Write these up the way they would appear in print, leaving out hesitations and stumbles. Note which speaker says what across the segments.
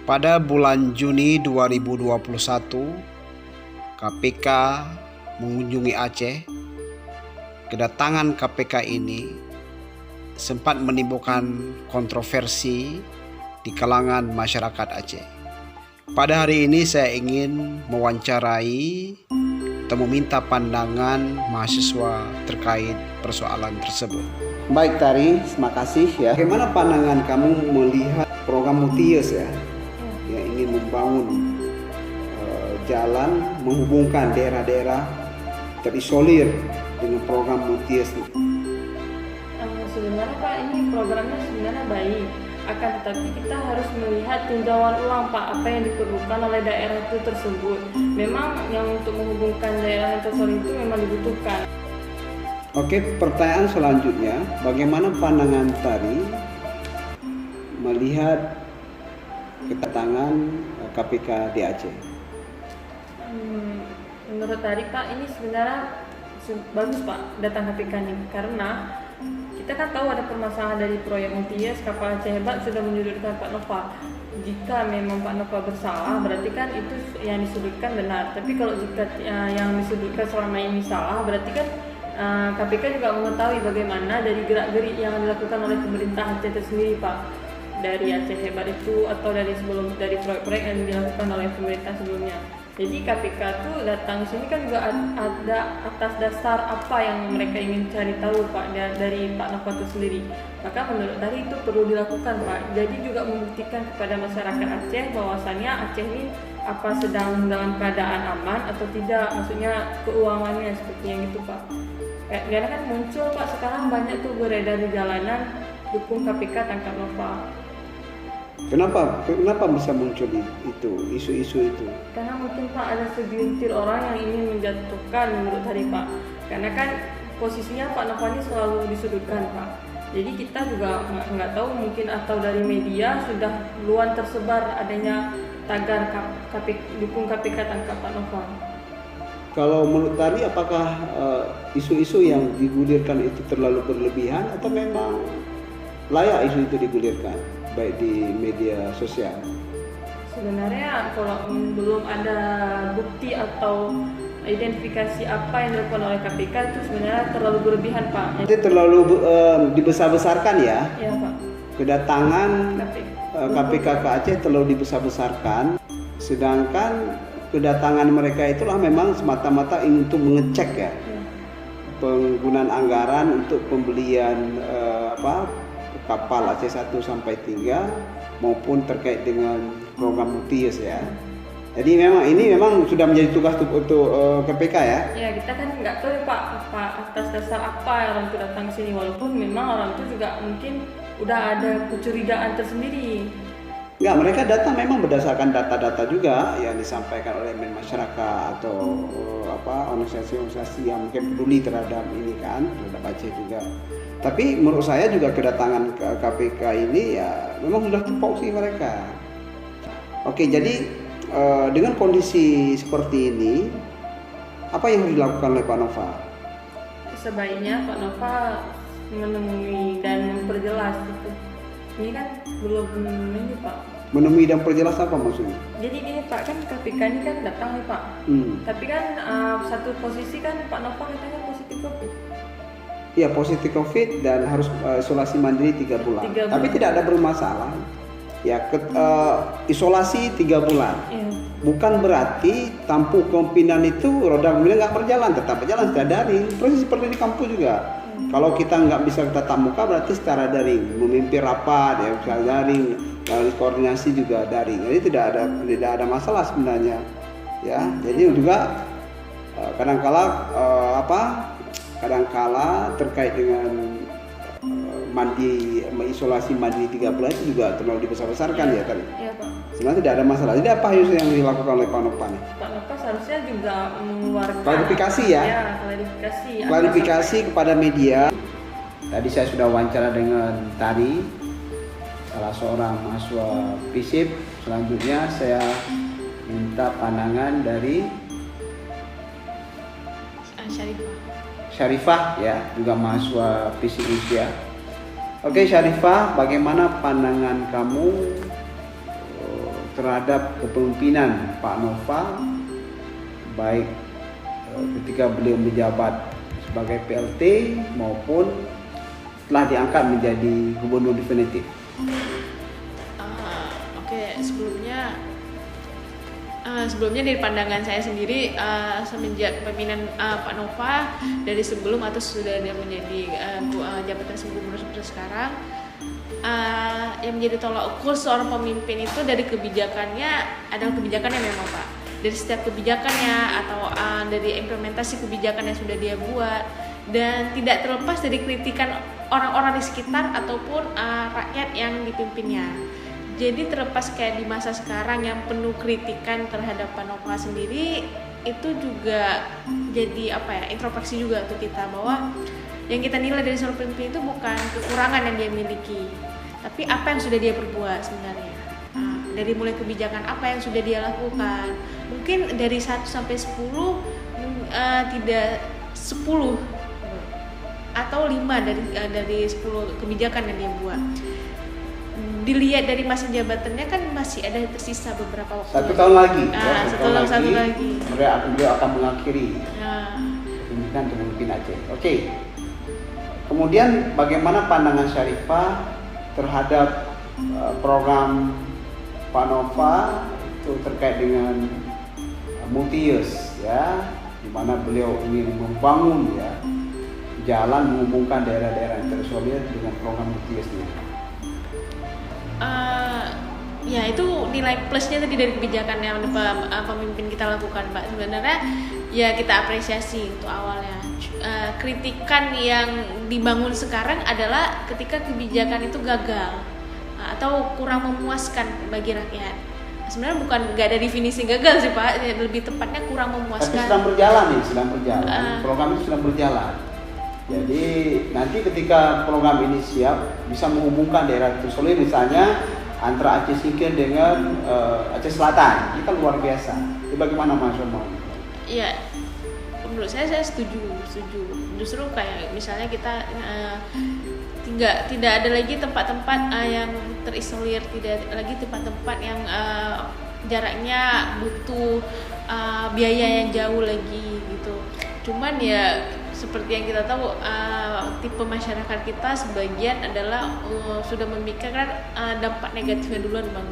Speaker 1: Pada bulan Juni 2021, KPK mengunjungi Aceh. Kedatangan KPK ini sempat menimbulkan kontroversi di kalangan masyarakat Aceh. Pada hari ini saya ingin mewawancarai atau meminta pandangan mahasiswa terkait persoalan tersebut. Baik Tari, terima kasih ya. Bagaimana pandangan kamu melihat program Mutius ya, yang ingin membangun jalan menghubungkan daerah-daerah terisolir dengan program Mutius?
Speaker 2: Sebenarnya Pak, ini programnya sebenarnya baik, akan tetapi kita harus melihat tinjauan ulang Pak, apa yang diperlukan oleh daerah itu tersebut. Memang yang untuk menghubungkan daerah yang terisolir itu memang dibutuhkan.
Speaker 1: Oke, pertanyaan selanjutnya, bagaimana pandangan Tari melihat kedatangan KPK di Aceh?
Speaker 2: Menurut Tari Pak, ini sebenarnya bagus Pak datang KPK ini, karena kita kan tahu ada permasalahan dari proyek Mutius. Kapal Aceh Hebat sudah menyudutkan Pak Nova. Jika memang Pak Nova bersalah, berarti kan itu yang disudutkan benar. Tapi kalau jika yang disudutkan selama ini salah, berarti kan KPK juga mengetahui bagaimana dari gerak-gerik yang dilakukan oleh pemerintah Aceh itu sendiri Pak, dari Aceh Hebat itu atau dari proyek-proyek yang dilakukan oleh pemerintah sebelumnya. Jadi KPK tuh datang sini kan juga ada atas dasar apa yang mereka ingin cari tahu Pak dari Pak Nova itu sendiri. Maka menurut Tari itu perlu dilakukan Pak. Jadi juga membuktikan kepada masyarakat Aceh bahwasannya Aceh ini apa sedang dalam keadaan aman atau tidak, maksudnya keuangannya seperti yang itu Pak. Karena kan muncul Pak sekarang banyak tuh beredar di jalanan dukung KPK tangkap Nova.
Speaker 1: Kenapa bisa muncul itu isu-isu itu?
Speaker 2: Karena mungkin Pak ada segelintir orang yang ingin menjatuhkan menurut Tari Pak. Karena kan posisinya Pak Nova ini selalu disudutkan Pak. Jadi kita juga nggak tahu, mungkin atau dari media sudah luar tersebar adanya tagar dukung KPK tangkap Pak Nova.
Speaker 1: Kalau menurut Tari, apakah isu-isu yang digulirkan itu terlalu berlebihan atau memang layak isu itu digulirkan baik di media sosial?
Speaker 2: Sebenarnya kalau belum ada bukti atau identifikasi apa yang dilakukan oleh KPK itu sebenarnya terlalu berlebihan Pak.
Speaker 1: Itu terlalu dibesar-besarkan ya?
Speaker 2: Iya Pak.
Speaker 1: Kedatangan KPK ke Aceh terlalu dibesar-besarkan, sedangkan kedatangan mereka itulah memang semata-mata untuk mengecek ya, penggunaan anggaran untuk pembelian kapal Aceh 1 sampai 3 maupun terkait dengan program Mutius ya. Jadi ini memang sudah menjadi tugas untuk KPK ya.
Speaker 2: Ya, kita kan nggak tahu Pak atas dasar apa orang itu datang ke sini, walaupun memang orang itu juga mungkin udah ada kecurigaan tersendiri.
Speaker 1: Enggak, mereka datang memang berdasarkan data-data juga yang disampaikan oleh masyarakat atau organisasi-organisasi yang mungkin peduli terhadap ini kan, terhadap Aceh juga. Tapi menurut saya juga kedatangan KPK ini ya memang sudah tupoksi mereka. Oke, jadi dengan kondisi seperti ini, apa yang harus dilakukan oleh Pak Nova?
Speaker 2: Sebaiknya Pak Nova menemui dan memperjelas itu. Ini kan belum ini Pak.
Speaker 1: Menemui dan perjelas apa maksudnya?
Speaker 2: Jadi gini Pak, kan KPK ini kan datang nih Pak. Tapi kan satu posisi kan Pak Nova katanya positif COVID.
Speaker 1: Iya, positif COVID dan harus isolasi mandiri 3 bulan. Tapi tidak ada bermasalah. Ya, isolasi 3 bulan.
Speaker 2: Iya.
Speaker 1: Bukan berarti tampu kepemimpinan itu roda pemimpinan nggak berjalan, tetap berjalan secara daring. Terus seperti di kampus juga. Kalau kita nggak bisa tatap muka berarti secara daring, memimpin rapat ya secara daring, lalu koordinasi juga daring. Jadi tidak ada masalah sebenarnya. Ya, jadi juga kadangkala terkait dengan isolasi mandiri 3 bulan itu juga terlalu dibesar-besarkan ya kan?
Speaker 2: Iya Pak.
Speaker 1: Sebenarnya tidak ada masalah. Jadi apa yang dilakukan oleh Pak Nova nih?
Speaker 2: Pak Nova seharusnya juga mengeluarkan
Speaker 1: klarifikasi ya?
Speaker 2: Ya,
Speaker 1: klarifikasi kepada media. Tadi saya sudah wawancara dengan Tari, salah seorang mahasiswa FISIP. Selanjutnya saya minta pandangan dari Syarifah ya, juga mahasiswa FISIP Indonesia. Oke Syarifah, bagaimana pandangan kamu terhadap kepemimpinan Pak Nova, baik ketika beliau menjabat sebagai PLT maupun setelah diangkat menjadi gubernur definitif?
Speaker 3: Oke, sebelumnya dari pandangan saya sendiri, semenjak kepemimpinan Pak Nova, dari sebelum atau sudah dia menjadi jabatan sebagai gubernur seperti sekarang, yang menjadi tolak ukur seorang pemimpin itu dari kebijakannya adalah kebijakannya memang Pak. Dari setiap kebijakannya atau dari implementasi kebijakan yang sudah dia buat, dan tidak terlepas dari kritikan orang-orang di sekitar ataupun rakyat yang dipimpinnya. Jadi terlepas kayak di masa sekarang yang penuh kritikan terhadap Pak Nova sendiri, itu juga jadi introspeksi juga untuk kita, bahwa yang kita nilai dari seorang pemimpin itu bukan kekurangan yang dia miliki, tapi apa yang sudah dia perbuat sebenarnya. Dari mulai kebijakan apa yang sudah dia lakukan, mungkin dari 1 sampai 10 tidak 10 atau 5 dari 10 kebijakan yang dia buat. Dilihat dari masa jabatannya kan masih ada tersisa beberapa waktu.
Speaker 1: 1 tahun lagi.
Speaker 3: Satu lagi.
Speaker 1: Beliau akan mengakhiri kepemimpinan pemimpin Aceh. Oke. Kemudian bagaimana pandangan Syarifah terhadap program Pak Nova itu terkait dengan multi-use, ya, di mana beliau ingin membangun jalan menghubungkan daerah-daerah yang terisolir dengan program multi-use-nya?
Speaker 3: Ya itu nilai plusnya tadi dari kebijakan yang pemimpin kita lakukan Pak. Sebenarnya ya kita apresiasi untuk awalnya. Kritikan yang dibangun sekarang adalah ketika kebijakan itu gagal atau kurang memuaskan bagi rakyat. Sebenarnya nggak ada definisi gagal sih Pak, lebih tepatnya kurang memuaskan.
Speaker 1: Tapi sedang berjalan. Program itu sedang berjalan. Jadi nanti ketika program ini siap, bisa menghubungkan daerah terisolir misalnya antara Aceh Singkil dengan Aceh Selatan. Ini kan luar biasa. Ini bagaimana Mas Omar?
Speaker 3: Iya, menurut saya setuju. Justru kayak misalnya kita tidak ada lagi tempat-tempat yang terisolir, tidak lagi tempat-tempat yang jaraknya butuh biaya yang jauh lagi gitu. Cuman ya seperti yang kita tahu, tipe masyarakat kita sebagian adalah sudah memikirkan dampak negatifnya duluan Bang,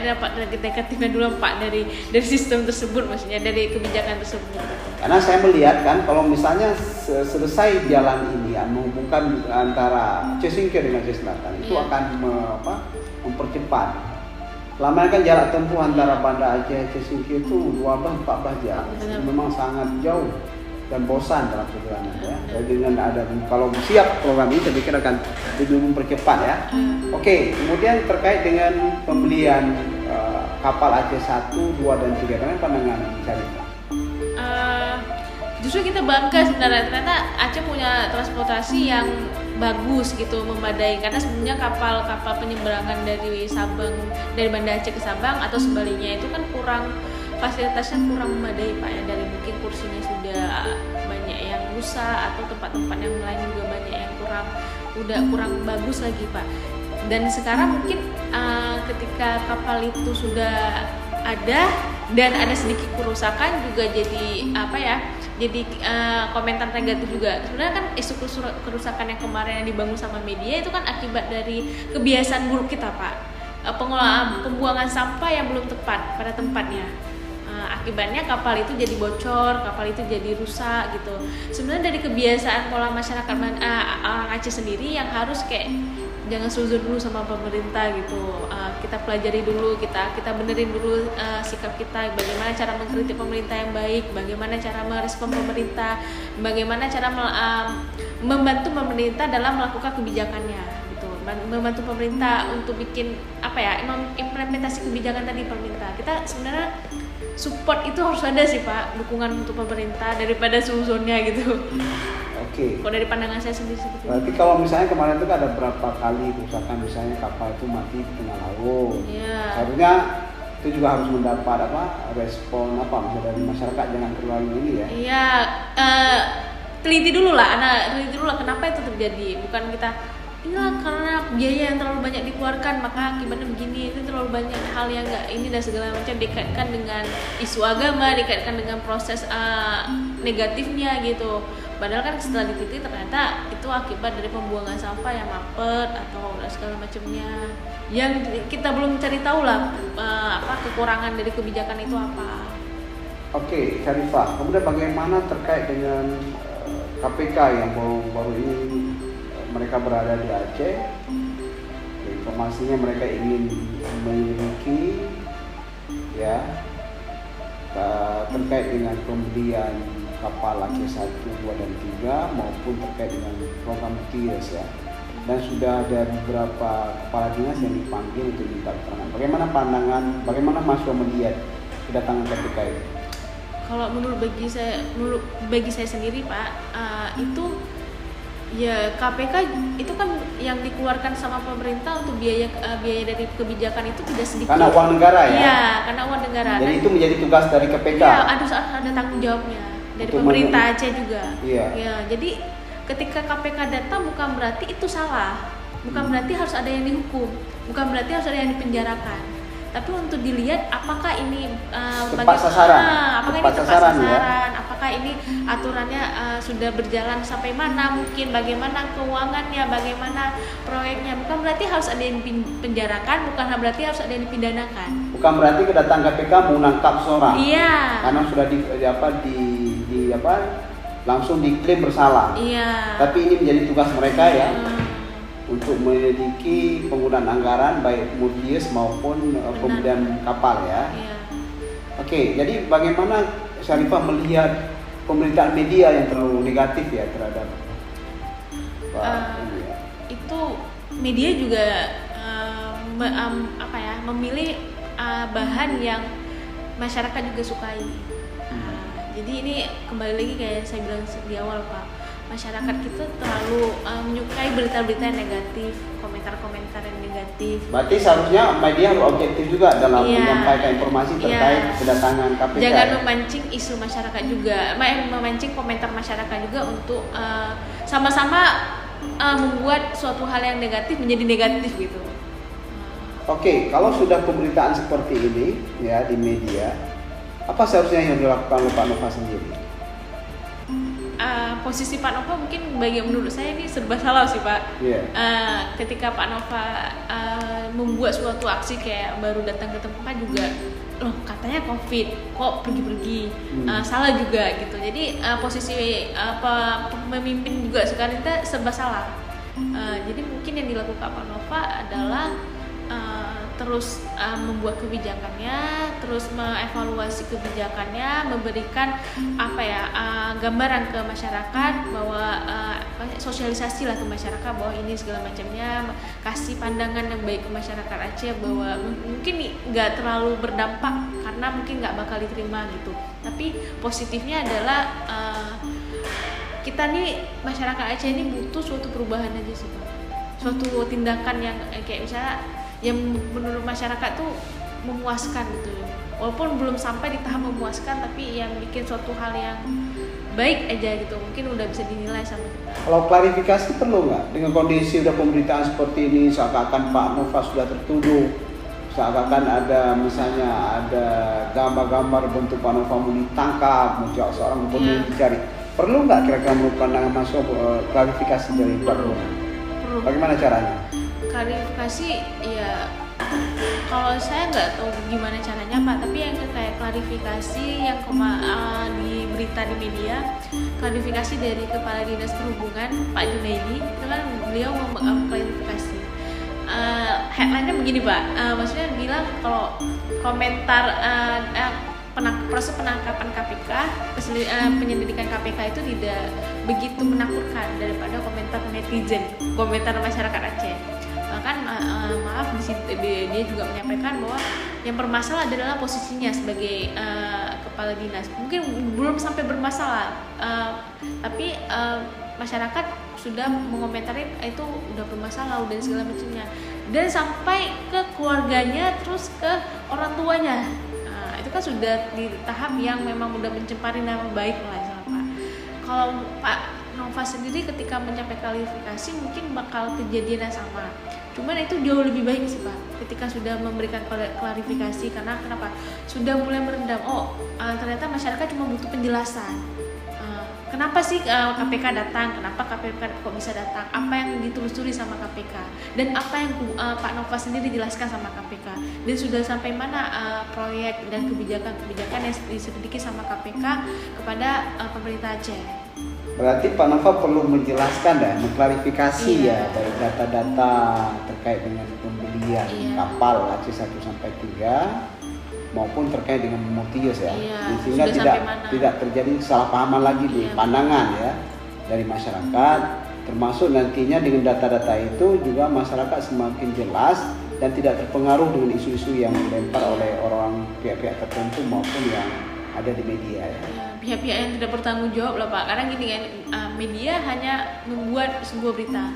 Speaker 3: dampak negatifnya duluan Pak dari sistem tersebut, maksudnya dari kebijakan tersebut.
Speaker 1: Karena saya melihat kan kalau misalnya selesai jalan ini menghubungkan antara Aceh Singkil dengan Aceh Selatan itu akan mempercepat. Lamanya kan jarak tempuh antara Banda Aceh Singkil itu 12-14 jam. Memang sangat jauh dan bosan dalam perjalanan ya. Jadi dengan ada kalau siap program ini saya pikir akan lebih mempercepat ya. Oke, kemudian terkait dengan pembelian kapal Aceh 1, 2 dan 3, karena pandangan Syarifah.
Speaker 3: Justru kita bangga sebenarnya, ternyata Aceh punya transportasi yang bagus gitu, memadai, karena sebenarnya kapal-kapal penyeberangan dari Banda Aceh ke Sabang atau sebaliknya itu kan fasilitasnya kurang memadai Pak ya, dari mungkin kursinya sudah banyak yang rusak atau tempat-tempat yang lain juga banyak yang kurang bagus lagi Pak. Dan sekarang mungkin ketika kapal itu sudah ada dan ada sedikit kerusakan juga jadi komentar negatif juga. Sebenarnya kan isu kerusakan yang kemarin yang dibangun sama media itu kan akibat dari kebiasaan buruk kita Pak, pengelolaan pembuangan sampah yang belum tepat pada tempatnya. Akibatnya kapal itu jadi bocor, kapal itu jadi rusak gitu. Sebenarnya dari kebiasaan pola masyarakat orang Aceh sendiri yang harus kayak jangan suzon dulu sama pemerintah gitu. Kita pelajari dulu, kita benerin dulu sikap kita, bagaimana cara mengkritik pemerintah yang baik, bagaimana cara merespon pemerintah, bagaimana cara membantu pemerintah dalam melakukan kebijakannya gitu. Membantu pemerintah untuk bikin implementasi kebijakan tadi pemerintah. Kita sebenarnya support itu harus ada sih Pak, dukungan untuk pemerintah daripada suzonnya gitu.
Speaker 1: Oke.
Speaker 3: Kalau dari pandangan saya sendiri seperti itu.
Speaker 1: Berarti kalau misalnya kemarin itu ada berapa kali kerusakan, misalnya kapal itu mati di tengah laut.
Speaker 3: Iya.
Speaker 1: Seharusnya itu juga harus mendapat respon dari masyarakat, jangan terlalu ini ya.
Speaker 3: Iya, teliti dulu lah kenapa itu terjadi. Bukan kita inilah karena biaya yang terlalu banyak dikeluarkan maka akibatnya begini, itu terlalu banyak hal yang enggak ini dan segala macam, dikaitkan dengan isu agama, dikaitkan dengan proses negatifnya gitu. Padahal kan setelah diteliti ternyata itu akibat dari pembuangan sampah yang mampet atau segala macamnya yang kita belum cari tahu lah kekurangan dari kebijakan itu apa.
Speaker 1: Oke, Syarifah, kemudian bagaimana terkait dengan KPK yang baru ini mereka berada di Aceh? Informasinya mereka ingin menyelidiki ya terkait dengan pembelian kapal Aceh 1, 2, dan 3 maupun terkait dengan program TIES ya. Dan sudah ada beberapa kepala dinas yang dipanggil untuk minta keterangan. Bagaimana pandangan, bagaimana mahasiswa melihat kedatangan KPK ini?
Speaker 3: Kalau menurut bagi saya sendiri Pak, itu ya KPK itu kan yang dikeluarkan sama pemerintah untuk biaya dari kebijakan itu tidak sedikit.
Speaker 1: Karena uang negara ya?
Speaker 3: Iya, karena uang negara.
Speaker 1: Jadi itu menjadi tugas dari KPK?
Speaker 3: Iya, ada tanggung jawabnya dari untuk pemerintah Aceh juga.
Speaker 1: Iya.
Speaker 3: Ya, jadi ketika KPK datang bukan berarti itu salah, bukan berarti harus ada yang dihukum, bukan berarti harus ada yang dipenjarakan. Tapi untuk dilihat apakah ini
Speaker 1: tepat sasaran,
Speaker 3: apakah ini tepat sasaran, apakah ini aturannya sudah berjalan sampai mana, mungkin bagaimana keuangannya, bagaimana proyeknya. Bukan berarti harus ada yang dipenjarakan, bukan berarti harus ada yang dipidanakan. Bukan berarti
Speaker 1: kedatangan KPK mau menangkap seorang.
Speaker 3: Iya.
Speaker 1: Karena sudah langsung diklaim bersalah.
Speaker 3: Iya.
Speaker 1: Tapi ini menjadi tugas mereka ya. Untuk menyelidiki penggunaan anggaran baik MUTIES maupun pembelian kapal ya.
Speaker 3: Iya.
Speaker 1: Oke, jadi bagaimana Syarifah melihat pemberitaan media yang terlalu negatif ya terhadap
Speaker 3: itu media juga memilih bahan yang masyarakat juga sukai. Jadi ini kembali lagi kayak saya bilang di awal Pak. Masyarakat kita terlalu menyukai berita-berita yang negatif, komentar-komentar yang negatif.
Speaker 1: Berarti seharusnya media harus objektif juga dalam menyampaikan informasi terkait kedatangan KPK.
Speaker 3: Jangan memancing isu masyarakat juga, memancing komentar masyarakat juga untuk sama-sama membuat suatu hal yang negatif menjadi negatif gitu.
Speaker 1: Oke, kalau sudah pemberitaan seperti ini ya di media, apa seharusnya yang dilakukan oleh Pak Nova sendiri?
Speaker 3: Posisi Pak Nova mungkin menurut saya ini serba salah sih Pak. Ketika Pak Nova membuat suatu aksi kayak baru datang ke tempat juga, loh katanya COVID, kok pergi-pergi, salah juga gitu. Jadi posisi pemimpin juga sekarang kita serba salah. Jadi mungkin yang dilakukan Pak Nova adalah terus membuat kebijakannya, terus mengevaluasi kebijakannya, memberikan gambaran ke masyarakat bahwa sosialisasi lah ke masyarakat bahwa ini segala macamnya, kasih pandangan yang baik ke masyarakat Aceh bahwa mungkin nggak terlalu berdampak karena mungkin nggak bakal diterima gitu. Tapi positifnya adalah kita nih masyarakat Aceh ini butuh suatu perubahan aja sih Pak, suatu tindakan yang kayak misalnya yang menurut masyarakat tuh memuaskan gitu, walaupun belum sampai di tahap memuaskan tapi yang bikin suatu hal yang baik aja gitu, mungkin udah bisa dinilai sama kita.
Speaker 1: Kalau klarifikasi perlu nggak dengan kondisi udah pemberitaan seperti ini, seakan-akan Pak Nova sudah tertuduh, seakan-akan ada misalnya ada gambar-gambar bentuk Pak Nova mau ditangkap, mau seorang pembunuh dicari, perlu nggak kira-kira menurut pandangan Mas klarifikasi dari Pak Nova? Bagaimana caranya?
Speaker 3: Klarifikasi ya kalau saya nggak tahu gimana caranya Pak, tapi yang kayak klarifikasi yang di berita di media, klarifikasi dari Kepala Dinas Perhubungan Pak Junaidi itu kan beliau klarifikasi headline-nya begini Pak, maksudnya bilang kalau komentar proses penangkapan KPK, penyelidikan KPK itu tidak begitu menakutkan daripada komentar netizen, komentar masyarakat Aceh. Bahkan maaf dia juga menyampaikan bahwa yang bermasalah adalah posisinya sebagai kepala dinas. Mungkin belum sampai bermasalah, tapi masyarakat sudah mengomentari itu udah bermasalah, udah segala macamnya, dan sampai ke keluarganya, terus ke orang tuanya. Itu kan sudah di tahap yang memang udah mencemari nama baik lah sama Pak. Kalau Pak Nova sendiri ketika mencapai kualifikasi mungkin bakal kejadian yang sama. Cuman itu jauh lebih baik sih Pak, ketika sudah memberikan klarifikasi. Karena kenapa? Sudah mulai meredam. Ternyata masyarakat cuma butuh penjelasan. Kenapa sih KPK datang? Kenapa KPK kok bisa datang? Apa yang ditelusuri sama KPK? Dan apa yang Pak Nova sendiri jelaskan sama KPK? Dan sudah sampai mana proyek dan kebijakan-kebijakan yang diselidiki sama KPK kepada pemerintah Aceh?
Speaker 1: Berarti Pak Nova perlu menjelaskan dan mengklarifikasi
Speaker 3: Iya.
Speaker 1: ya, baik data-data terkait dengan pembelian
Speaker 3: Iya.
Speaker 1: kapal Aceh 1 sampai 3 maupun terkait dengan Multius ya.
Speaker 3: Iya,
Speaker 1: Sehingga
Speaker 3: sudah
Speaker 1: tidak
Speaker 3: sampai mana?
Speaker 1: tidak terjadi kesalahpahaman lagi di
Speaker 3: Iya.
Speaker 1: pandangan ya dari masyarakat, termasuk nantinya dengan data-data itu juga masyarakat semakin jelas dan tidak terpengaruh dengan isu-isu yang dilempar oleh orang pihak-pihak tertentu maupun yang ada di media ya.
Speaker 3: Ya, pihak-pihak yang tidak bertanggung jawab lah Pak. Karena gini kan, media hanya membuat sebuah berita.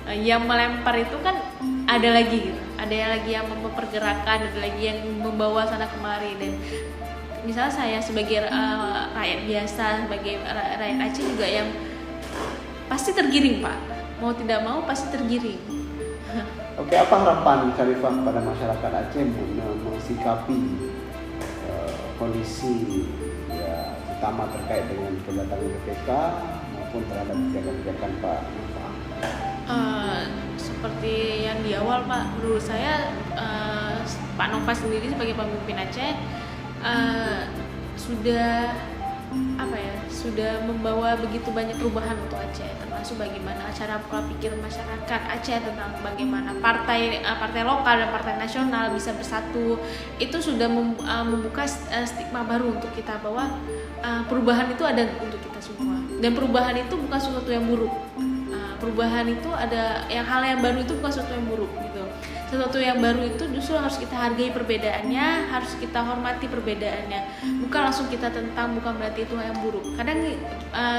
Speaker 3: Yang melempar itu kan ada lagi gitu. Ada yang lagi yang mempergerakan, ada lagi yang membawa sana kemari. Dan misalnya saya sebagai rakyat biasa, sebagai rakyat Aceh juga yang pasti tergiring Pak. Mau tidak mau pasti tergiring.
Speaker 1: Oke, apa harapan Syarifah kepada masyarakat Aceh mensikapi kondisi ya, terutama terkait dengan kedatangan KPK maupun terhadap kebijakan-kebijakan Pak Nova?
Speaker 3: Seperti yang di awal Pak, menurut saya Pak Nova sendiri sebagai pemimpin Aceh sudah membawa begitu banyak perubahan untuk Aceh, termasuk bagaimana cara pola pikir masyarakat Aceh tentang bagaimana partai lokal dan partai nasional bisa bersatu. Itu sudah membuka stigma baru untuk kita bahwa perubahan itu ada untuk kita semua, dan perubahan itu bukan sesuatu yang buruk. Perubahan itu ada hal yang baru itu bukan sesuatu yang buruk gitu. Sesuatu yang baru itu justru harus kita hargai perbedaannya, harus kita hormati perbedaannya. Bukan langsung kita tentang, bukan berarti itu hal yang buruk. Kadang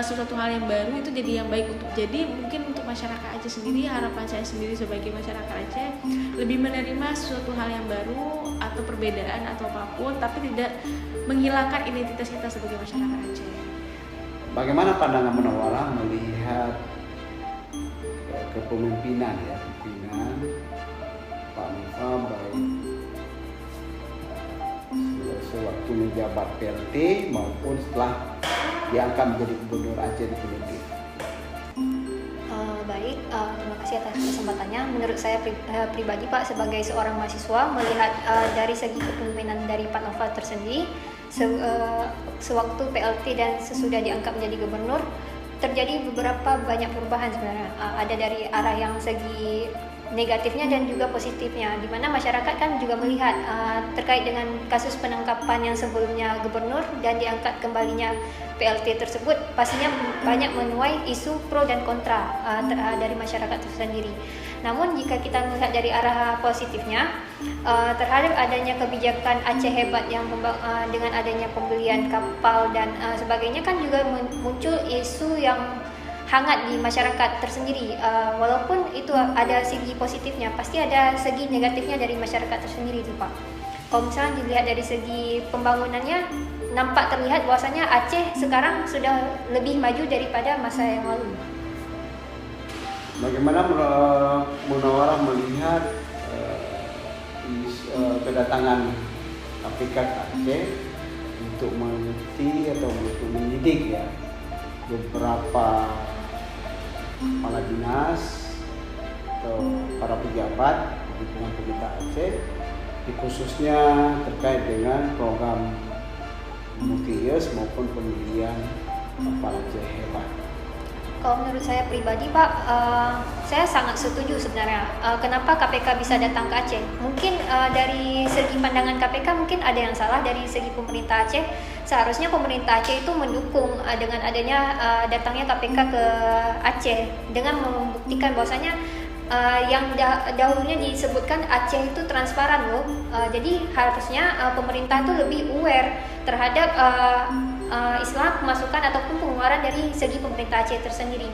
Speaker 3: sesuatu hal yang baru itu jadi yang baik untuk. Jadi mungkin untuk masyarakat Aceh sendiri, harapan saya sendiri sebagai masyarakat Aceh lebih menerima sesuatu hal yang baru atau perbedaan atau apapun, tapi tidak menghilangkan identitas kita sebagai masyarakat Aceh.
Speaker 1: Bagaimana pandangan Munawwarah melihat kepemimpinan Pak Nova baik sewaktu menjabat PLT maupun setelah diangkat menjadi Gubernur Aceh Definitif?
Speaker 4: Baik, terima kasih atas kesempatannya. Menurut saya pribadi Pak, sebagai seorang mahasiswa, melihat dari segi kepemimpinan dari Pak Nova tersendiri, sewaktu PLT dan sesudah diangkat menjadi gubernur, terjadi beberapa banyak perubahan sebenarnya. Ada dari arah yang segi negatifnya dan juga positifnya, di mana masyarakat kan juga melihat terkait dengan kasus penangkapan yang sebelumnya gubernur dan diangkat kembalinya PLT tersebut, pastinya banyak menuai isu pro dan kontra dari masyarakat itu sendiri. Namun jika kita melihat dari arah positifnya, terhadap adanya kebijakan Aceh Hebat yang dengan adanya pembelian kapal dan sebagainya, kan juga muncul isu yang hangat di masyarakat tersendiri. Walaupun itu ada segi positifnya, pasti ada segi negatifnya dari masyarakat tersendiri itu Pak. Kalau misalnya dilihat dari segi pembangunannya, nampak terlihat bahwasanya Aceh sekarang sudah lebih maju daripada masa yang lalu.
Speaker 1: Bagaimana Munawwarah melihat kedatangan KPK ke Aceh untuk meneliti atau untuk menyidik ya beberapa kepala dinas atau para pejabat di lingkungan pemerintah Aceh, khususnya terkait dengan program Multius maupun pemilihan kapal Aceh Hebat?
Speaker 4: Kalau menurut saya pribadi Pak, saya sangat setuju sebenarnya. Kenapa KPK bisa datang ke Aceh? Mungkin dari segi pandangan KPK mungkin ada yang salah dari segi pemerintah Aceh. Seharusnya pemerintah Aceh itu mendukung dengan adanya datangnya KPK ke Aceh dengan membuktikan bahwasanya yang dahulunya disebutkan Aceh itu transparan loh. Jadi harusnya pemerintah itu lebih aware terhadap istilah pemasukan ataupun pengeluaran dari segi pemerintah Aceh tersendiri.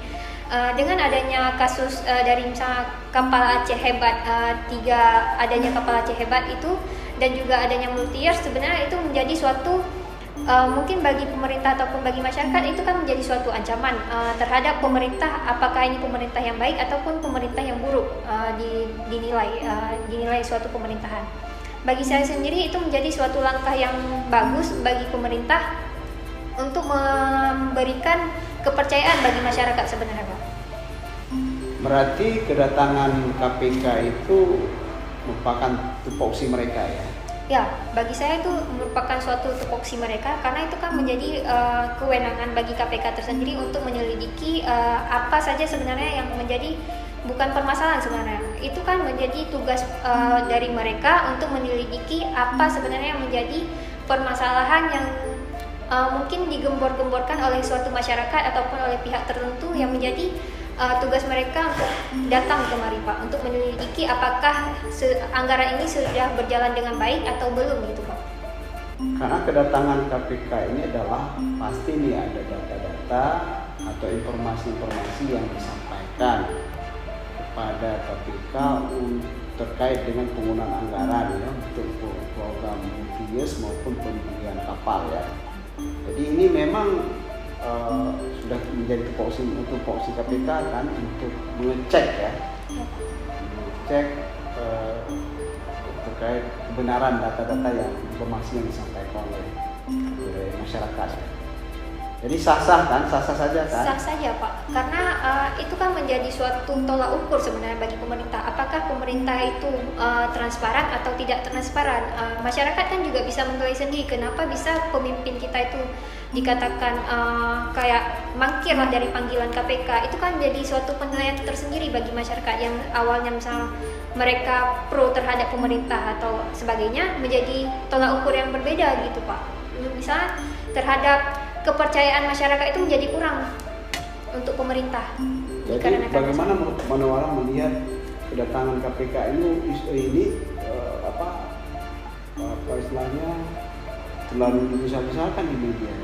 Speaker 4: Dengan adanya kasus dari misalnya kapal Aceh Hebat, adanya kapal Aceh Hebat itu dan juga adanya Multius, sebenarnya itu menjadi suatu mungkin bagi pemerintah ataupun bagi masyarakat itu kan menjadi suatu ancaman terhadap pemerintah, apakah ini pemerintah yang baik ataupun pemerintah yang buruk dinilai suatu pemerintahan. Bagi saya sendiri itu menjadi suatu langkah yang bagus bagi pemerintah untuk memberikan kepercayaan bagi masyarakat sebenarnya, Pak.
Speaker 1: Berarti kedatangan KPK itu merupakan tupoksi mereka ya?
Speaker 4: Ya, bagi saya itu merupakan suatu tupoksi mereka karena itu kan menjadi kewenangan bagi KPK tersendiri untuk menyelidiki apa saja sebenarnya yang menjadi bukan permasalahan sebenarnya. Itu kan menjadi tugas dari mereka untuk menyelidiki apa sebenarnya yang menjadi permasalahan yang mungkin digembor-gemborkan oleh suatu masyarakat ataupun oleh pihak tertentu yang menjadi tugas mereka untuk datang kemari, Pak, untuk menyelidiki apakah anggaran ini sudah berjalan dengan baik atau belum gitu, Pak.
Speaker 1: Karena kedatangan KPK ini adalah pasti nih ada data-data atau informasi-informasi yang disampaikan kepada KPK terkait dengan penggunaan anggaran ya untuk program multi-years maupun pembelian kapal ya. Jadi ini memang sudah menjadi tupoksi KPK kan untuk mengecek ya, mengecek terkait kebenaran data-data yang informasi yang disampaikan oleh masyarakat. Jadi sah-sah saja kan?
Speaker 4: Sah saja, Pak, karena itu kan menjadi suatu tolak ukur sebenarnya bagi pemerintah. Apakah pemerintah itu transparan atau tidak transparan? Masyarakat kan juga bisa menilai sendiri kenapa bisa pemimpin kita itu dikatakan kayak mangkir lah dari panggilan KPK. Itu kan menjadi suatu penilaian tersendiri bagi masyarakat yang awalnya misalnya mereka pro terhadap pemerintah atau sebagainya menjadi tolak ukur yang berbeda gitu, Pak. Misalnya terhadap kepercayaan masyarakat itu menjadi kurang untuk pemerintah.
Speaker 1: Jadi bagaimana menurut Manowara melihat kedatangan KPK ini apa istilahnya terlalu dibesar-besarkan di media?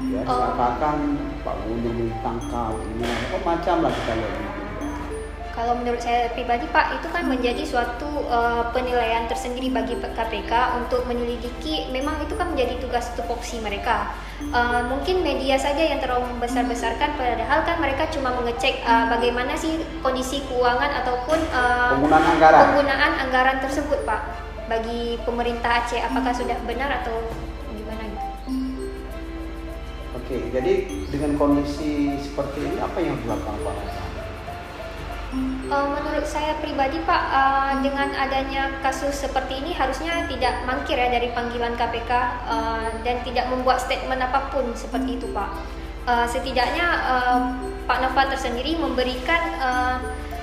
Speaker 1: Ya, seakan Pak Gubernur ditangkap, ini macam lah kita lihat.
Speaker 4: Kalau menurut saya pribadi, Pak, itu kan menjadi suatu penilaian tersendiri bagi KPK untuk menyelidiki. Memang itu kan menjadi tugas tupoksi mereka. Mungkin media saja yang terlalu membesar-besarkan, padahal kan mereka cuma mengecek bagaimana sih kondisi keuangan ataupun penggunaan anggaran tersebut, Pak, bagi pemerintah Aceh, apakah sudah benar atau gimana gitu.
Speaker 1: Oke, jadi dengan kondisi seperti ini apa yang dilakukan Pak Hasan?
Speaker 4: Menurut saya pribadi, Pak, dengan adanya kasus seperti ini harusnya tidak mangkir ya dari panggilan KPK dan tidak membuat statement apapun seperti itu, Pak. Setidaknya Pak Nova tersendiri memberikan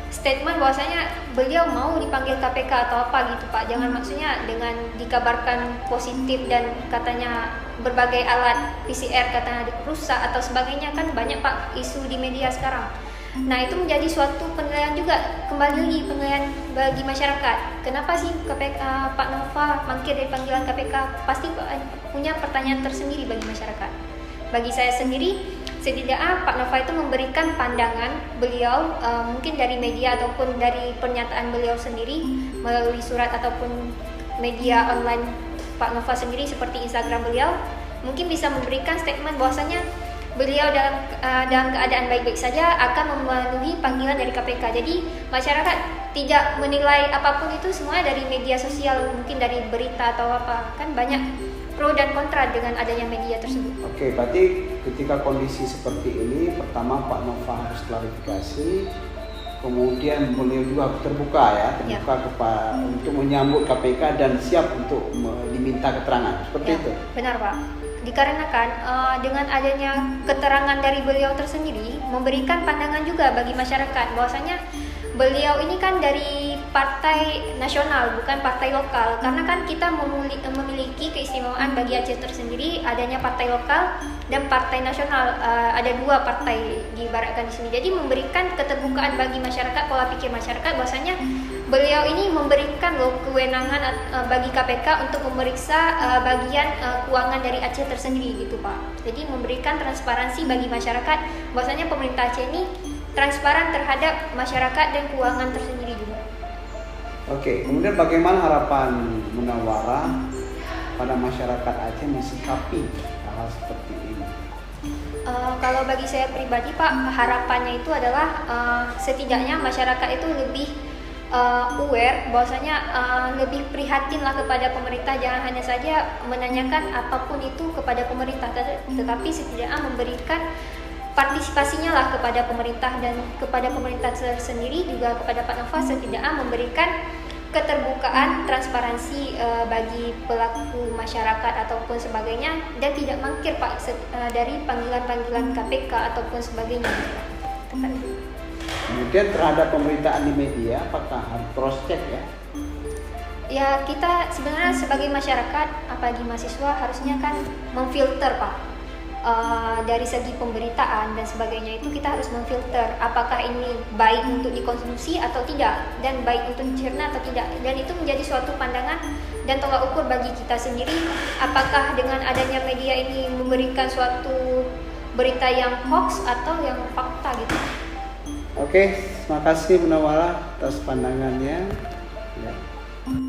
Speaker 4: statement bahwasanya beliau mau dipanggil KPK atau apa gitu, Pak. Jangan maksudnya dengan dikabarkan positif dan katanya berbagai alat PCR katanya rusak atau sebagainya, kan banyak, Pak, isu di media sekarang. Nah, itu menjadi suatu penilaian juga, kembali lagi penilaian bagi masyarakat. Kenapa sih Pak Nova mangkir dari panggilan KPK? Pasti punya pertanyaan tersendiri bagi masyarakat. Bagi saya sendiri, setidaknya Pak Nova itu memberikan pandangan beliau mungkin dari media ataupun dari pernyataan beliau sendiri melalui surat ataupun media online Pak Nova sendiri seperti Instagram beliau, mungkin bisa memberikan statement bahwasanya beliau dalam keadaan baik-baik saja akan memenuhi panggilan dari KPK. Jadi masyarakat tidak menilai apapun itu semua dari media sosial, mungkin dari berita atau apa, kan banyak pro dan kontra dengan adanya media tersebut.
Speaker 1: Oke, berarti ketika kondisi seperti ini, pertama Pak Nova harus klarifikasi, kemudian beliau juga harus terbuka untuk menyambut KPK dan siap untuk diminta keterangan, seperti itu.
Speaker 4: Benar, Pak. Dikarenakan dengan adanya keterangan dari beliau tersendiri memberikan pandangan juga bagi masyarakat bahwasanya beliau ini kan dari partai nasional bukan partai lokal, karena kan kita memiliki keistimewaan bagi Aceh tersendiri adanya partai lokal dan partai nasional, ada dua partai diibaratkan di sini. Jadi memberikan keterbukaan bagi masyarakat, pola pikir masyarakat bahwasanya beliau ini memberikan kewenangan bagi KPK untuk memeriksa bagian keuangan dari Aceh tersendiri gitu, Pak. Jadi memberikan transparansi bagi masyarakat bahwasanya pemerintah Aceh ini transparan terhadap masyarakat dan keuangan tersendiri juga.
Speaker 1: Oke, kemudian bagaimana harapan Munawwarah pada masyarakat Aceh mensikapi hal seperti ini?
Speaker 4: Kalau bagi saya pribadi Pak, harapannya itu adalah setidaknya masyarakat itu lebih aware, bahwasanya lebih prihatin lah kepada pemerintah, jangan hanya saja menanyakan apapun itu kepada pemerintah, tetapi setidaknya memberikan partisipasinya lah kepada pemerintah, dan kepada pemerintah sendiri juga kepada Pak Nova setidaknya memberikan keterbukaan, transparansi bagi pelaku masyarakat ataupun sebagainya, dan tidak mangkir Pak dari panggilan-panggilan KPK ataupun sebagainya.
Speaker 1: Kemudian terhadap pemberitaan di media, apakah harus cross check ya?
Speaker 4: Ya, kita sebenarnya sebagai masyarakat, apalagi mahasiswa, harusnya kan memfilter Pak. Dari segi pemberitaan dan sebagainya itu kita harus memfilter apakah ini baik untuk dikonsumsi atau tidak, dan baik untuk dicerna atau tidak, dan itu menjadi suatu pandangan dan tolak ukur bagi kita sendiri, apakah dengan adanya media ini memberikan suatu berita yang hoax atau yang fakta gitu.
Speaker 1: Oke, terima kasih Bu Nawala atas pandangannya.